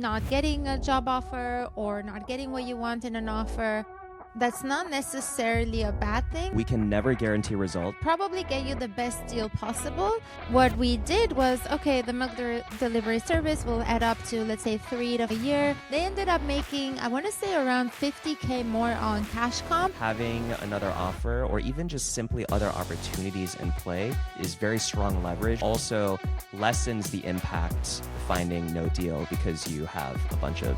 not getting a job offer or not getting what you want in an offer, that's not necessarily a bad thing. We can never guarantee results. Probably get you the best deal possible. What we did was, okay, the milk delivery service will add up to, let's say, 3 to a year. They ended up making, I want to say, around $50K more on cash comp. Having another offer or even just simply other opportunities in play is very strong leverage. Also lessens the impact of finding no deal because you have a bunch of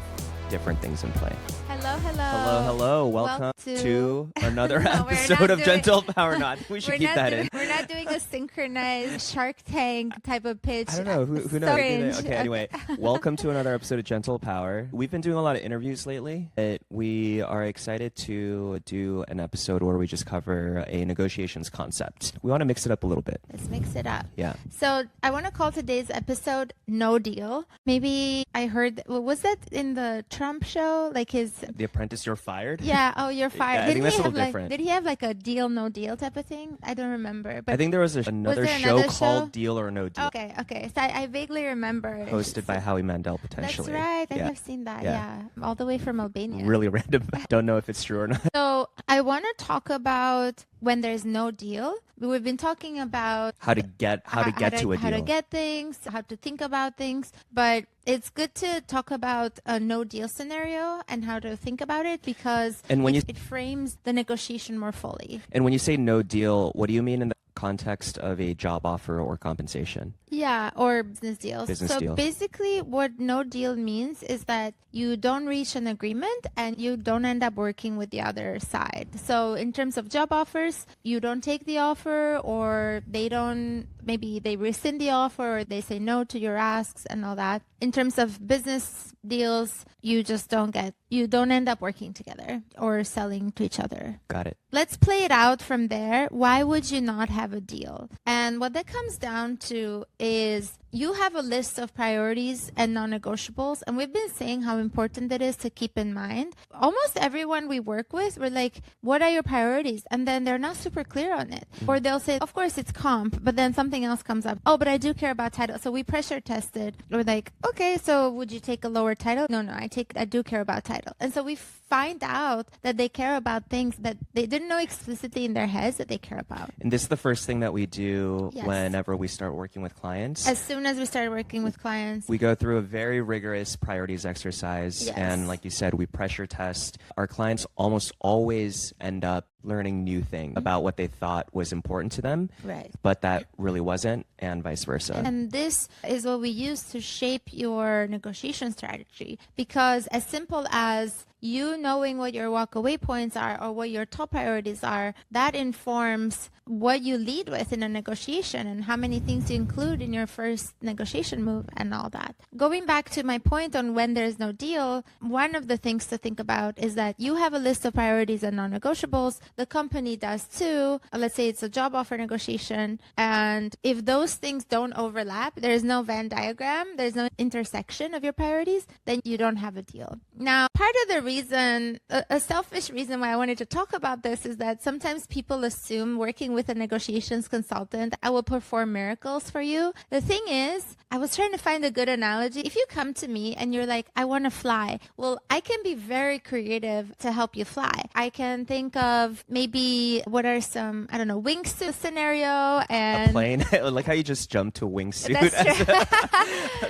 different things in play. Hello. Welcome to another episode of Gentle Power. We should keep that in. We're not doing a synchronized Shark Tank type of pitch. I don't know. Who knows? Okay, anyway. Welcome to another episode of Gentle Power. We've been doing a lot of interviews lately. We are excited to do an episode where we just cover a negotiations concept. We want to mix it up a little bit. Let's mix it up. Yeah. So I want to call today's episode No Deal. Maybe I heard, was that in the Trump show? Like The Apprentice, You're Fired? Yeah. Oh, you're fired. Yeah, I think that's a little different. Did he have like a deal, no deal type of thing? I don't remember. But I think there was another show called Deal or No Deal. Okay. So I vaguely remember. Hosted by Howie Mandel, potentially. That's right. Yeah. I have seen that. Yeah. All the way from Albania. Really random. Don't know if it's true or not. So I want to talk about when there's no deal. We've been talking about how to get to a deal. How to get things, how to think about things. But it's good to talk about a no deal scenario and how to think about it because it frames the negotiation more fully. And when you say no deal, what do you mean in the context of a job offer or compensation? Yeah, or business deals. So basically what no deal means is that you don't reach an agreement and you don't end up working with the other side. So in terms of job offers, you don't take the offer or maybe they rescind the offer or they say no to your asks and all that. In terms of business deals, you don't end up working together or selling to each other. Got it. Let's play it out from there. Why would you not have a deal? And what that comes down to is you have a list of priorities and non-negotiables, and we've been saying how important it is to keep in mind. Almost everyone we work with, we're like, what are your priorities? And then they're not super clear on it. Or they'll say, of course it's comp, but then something else comes up. Oh, but I do care about title. So we pressure tested. We're like, okay, so would you take a lower title? No, I do care about title. And so we find out that they care about things that they didn't know explicitly in their heads that they care about. And this is the first thing that we do whenever we start working with clients. As soon as we start working with clients, we go through a very rigorous priorities exercise. Yes. And like you said, we pressure test. Our clients almost always end up learning new things about what they thought was important to them, right? But that really wasn't, and vice versa. And this is what we use to shape your negotiation strategy, because as simple as you knowing what your walkaway points are or what your top priorities are, that informs what you lead with in a negotiation and how many things you include in your first negotiation move and all that. Going back to my point on when there's no deal, one of the things to think about is that you have a list of priorities and non-negotiables. The company does too. Let's say it's a job offer negotiation. And if those things don't overlap, there's no Venn diagram, there's no intersection of your priorities, then you don't have a deal. Now, part of the reason, a selfish reason why I wanted to talk about this is that sometimes people assume working with a negotiations consultant, I will perform miracles for you. The thing is, I was trying to find a good analogy. If you come to me and you're like, I want to fly, well, I can be very creative to help you fly. I can think of maybe what are some, I don't know, wingsuit scenario and a plane. Like how you just jumped to wingsuit.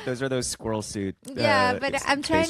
Those are those squirrel suit. Yeah, but I'm trying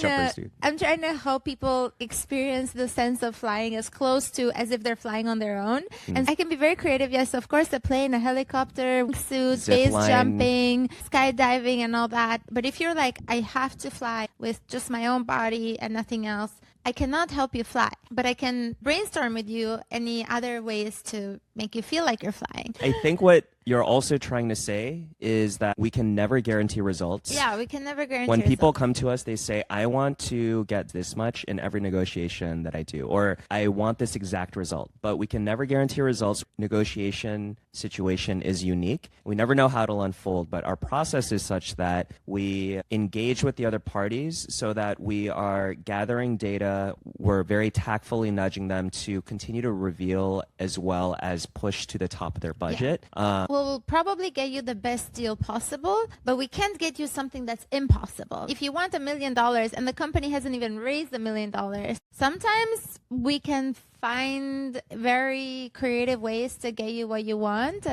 to help people experience the sense of flying as close to as if they're flying on their own. And I can be very creative. Yes, of course, a plane, a helicopter, wingsuit, base jumping, skydiving, and all that. But if you're like, I have to fly with just my own body and nothing else, I cannot help you fly, but I can brainstorm with you any other ways to make you feel like you're flying. I think what you're also trying to say is that we can never guarantee results. Yeah, we can never guarantee When people results. come to us, they say, I want to get this much in every negotiation that I do, or I want this exact result, but we can never guarantee results. Negotiation situation is unique. We never know how it'll unfold, but our process is such that we engage with the other parties so that we are gathering data. We're very tactfully nudging them to continue to reveal as well as push to the top of their budget. Well, we'll probably get you the best deal possible, but we can't get you something that's impossible. If you want $1 million and the company hasn't even raised $1 million, sometimes we can find very creative ways to get you what you want,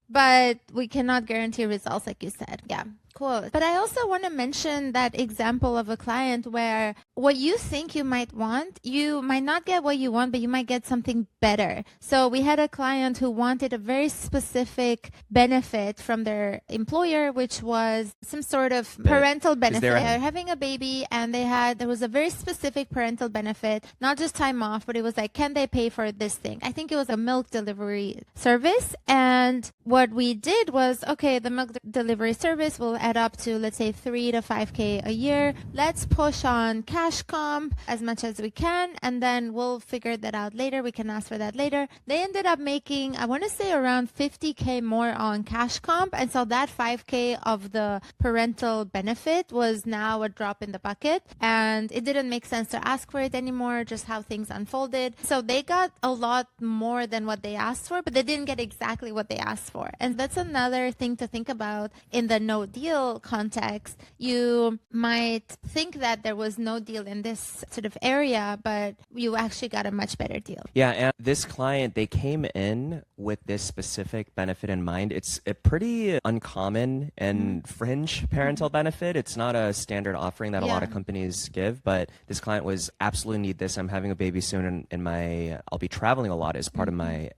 but we cannot guarantee results, like you said. Yeah. Cool. But I also want to mention that example of a client where what you think you might want, you might not get what you want, but you might get something better. So we had a client who wanted a very specific benefit from their employer, which was some sort of parental benefit. They're having a baby, and there was a very specific parental benefit, not just time off, but it was like, can they pay for this thing? I think it was a milk delivery service. And what we did was, okay, the milk delivery service will add up to, let's say, 3 to 5K a year. Let's push on cash comp as much as we can, and then we'll figure that out later. We can ask for that later. They ended up making, I want to say, around 50K more on cash comp, and so that 5K of the parental benefit was now a drop in the bucket, and it didn't make sense to ask for it anymore, just how things unfolded. So they got a lot more than what they asked for, but they didn't get exactly what they asked for. And that's another thing to think about in the no deal context. You might think that there was no deal in this sort of area, but you actually got a much better deal. Yeah, and this client, they came in with this specific benefit in mind. It's a pretty uncommon and fringe parental benefit. It's not a standard offering that a lot of companies give, but this client was absolutely need this. I'm having a baby soon, and I'll be traveling a lot as part of my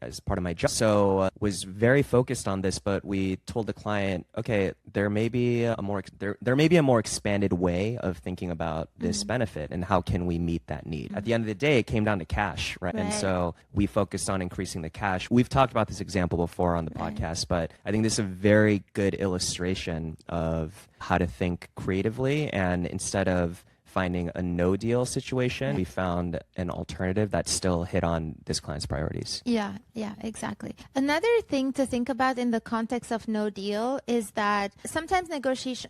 job. So was very focused on this, but we told the client, okay, there may be a more expanded way of thinking about this benefit, and how can we meet that need? At the end of the day, it came down to cash, right? And so we focused on increasing the cash. We've talked about this example before on the podcast, but I think this is a very good illustration of how to think creatively, and instead of finding a no deal situation, we found an alternative that still hit on this client's priorities. Yeah, exactly. Another thing to think about in the context of no deal is that sometimes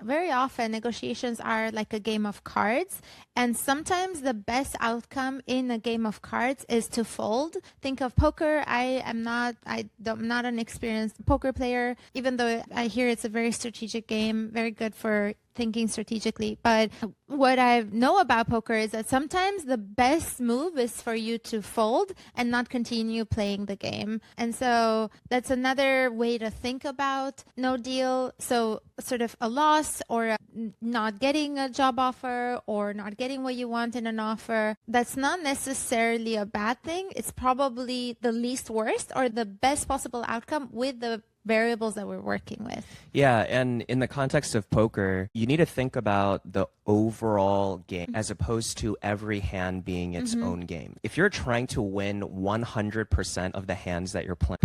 very often negotiations are like a game of cards, and sometimes the best outcome in a game of cards is to fold. Think of poker. I'm not an experienced poker player, even though I hear it's a very strategic game, very good for thinking strategically. But what I know about poker is that sometimes the best move is for you to fold and not continue playing the game. And so that's another way to think about no deal. So sort of a loss, or not getting a job offer, or not getting what you want in an offer. That's not necessarily a bad thing. It's probably the least worst or the best possible outcome with the variables that we're working with. Yeah, and in the context of poker, you need to think about the overall game as opposed to every hand being its own game. If you're trying to win 100% of the hands that you're playing,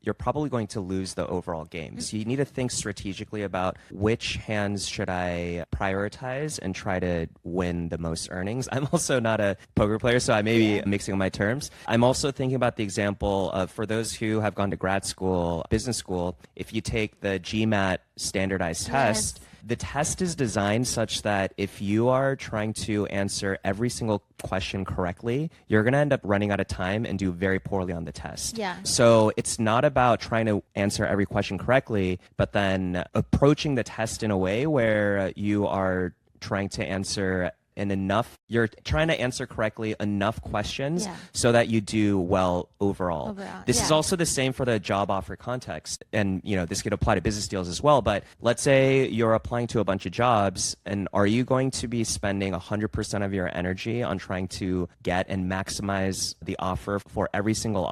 you're probably going to lose the overall game. So you need to think strategically about which hands should I prioritize and try to win the most earnings. I'm also not a poker player, so I may be mixing up my terms. I'm also thinking about the example of, for those who have gone to grad school, business school, if you take the GMAT standardized test, the test is designed such that if you are trying to answer every single question correctly, you're going to end up running out of time and do very poorly on the test. Yeah. So it's not about trying to answer every question correctly, but then approaching the test in a way where you are trying to answer you're trying to answer correctly enough questions so that you do well overall. This is also the same for the job offer context. And, this could apply to business deals as well. But let's say you're applying to a bunch of jobs, and are you going to be spending 100% of your energy on trying to get and maximize the offer for every single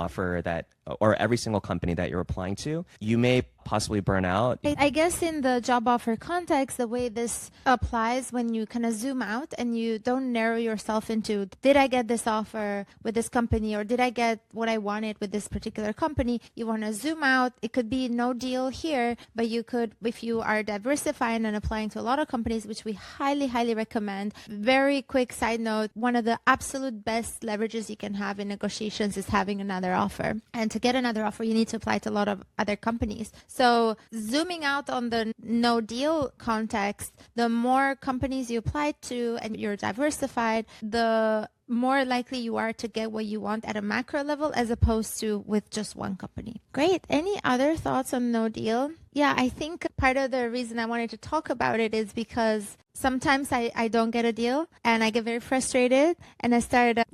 or every single company that you're applying to? You may possibly burn out. I guess in the job offer context, the way this applies when you kind of zoom out and you don't narrow yourself into, did I get this offer with this company, or did I get what I wanted with this particular company? You want to zoom out. It could be no deal here, but you could, if you are diversifying and applying to a lot of companies, which we highly, highly recommend. Very quick side note, one of the absolute best leverages you can have in negotiations is having another offer. And to get another offer, you need to apply to a lot of other companies. So zooming out on the no deal context, the more companies you apply to and you're diversified, the more likely you are to get what you want at a macro level as opposed to with just one company. Great. Any other thoughts on no deal? Yeah, I think part of the reason I wanted to talk about it is because sometimes I don't get a deal and I get very frustrated and I started,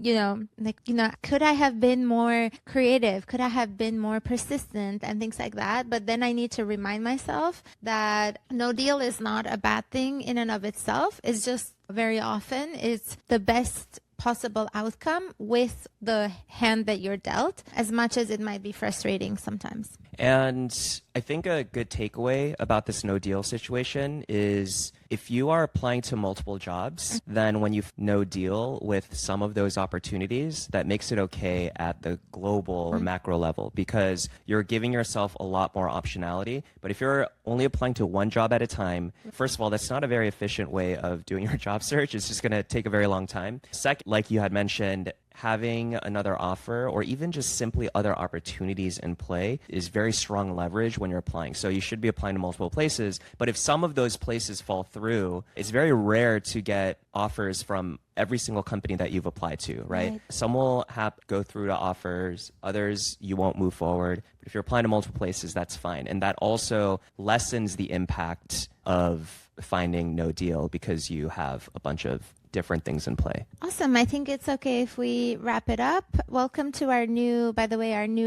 could I have been more creative? Could I have been more persistent and things like that? But then I need to remind myself that no deal is not a bad thing in and of itself. It's just very often it's the best possible outcome with the hand that you're dealt, as much as it might be frustrating sometimes. And I think a good takeaway about this no deal situation is if you are applying to multiple jobs, then when you no deal with some of those opportunities, that makes it okay at the global or macro level because you're giving yourself a lot more optionality. But if you're only applying to one job at a time, first of all, that's not a very efficient way of doing your job search. It's just going to take a very long time. Second, like you had mentioned, having another offer or even just simply other opportunities in play is very strong leverage when you're applying. So you should be applying to multiple places. But if some of those places fall through, it's very rare to get offers from every single company that you've applied to, right? Some will go through to offers, others you won't move forward. But if you're applying to multiple places, that's fine. And that also lessens the impact of finding no deal because you have a bunch of different things in play. Awesome. I think it's okay if we wrap it up. Welcome to our new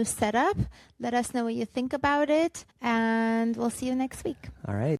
setup. Let us know what you think about it, and we'll see you next week. All right.